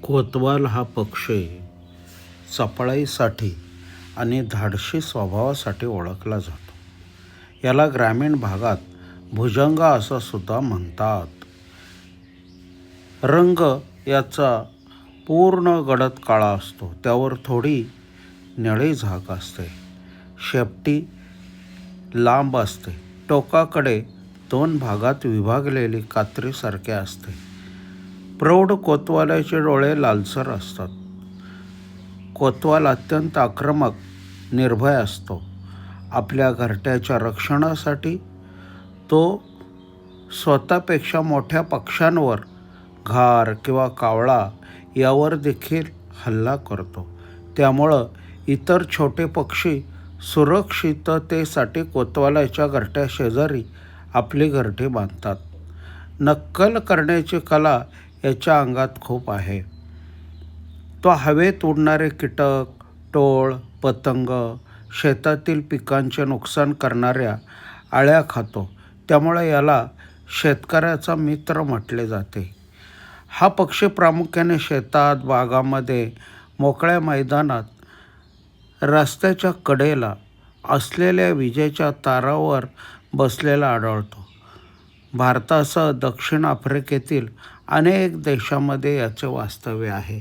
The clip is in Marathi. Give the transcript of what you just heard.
कोतवाल हा पक्षी चपळाईसाठी आणि धाडसी स्वभावासाठी ओळखला जातो. याला ग्रामीण भागात भुजंगा असं सुद्धा म्हणतात. रंग याचा पूर्ण गडद काळा असतो. त्यावर थोडी निळी झाक असते. शेपटी लांब असते. टोकाकडे 2 भागात विभागलेली कात्रीसारखे असते. प्रौढ कोतवालाचे डोळे लालसर असतात. कोतवाल अत्यंत आक्रमक, निर्भय असतो. आपल्या घरट्याच्या रक्षणासाठी तो स्वतःपेक्षा मोठ्या पक्ष्यांवर, घार किंवा कावळा यावर देखील हल्ला करतो. त्यामुळं इतर छोटे पक्षी सुरक्षिततेसाठी कोतवालाच्या घरट्याशेजारी आपली घरटी बांधतात. नक्कल करण्याची कला याच्या अंगात खूप आहे. तो हवेत उडणारे कीटक, टोळ, पतंग, शेतातील पिकांचे नुकसान करणाऱ्या अळ्या खातो. त्यामुळे याला शेतकऱ्याचा मित्र म्हटले जाते. हा पक्षी प्रामुख्याने शेतात, बागांमध्ये, मोकळ्या मैदानात, रस्त्याच्या कडेला असलेल्या विजेच्या तारावर बसलेला आढळतो. भारतासह दक्षिण आफ्रिकेतील अनेक देशांमध्ये याचे वास्तव्य आहे.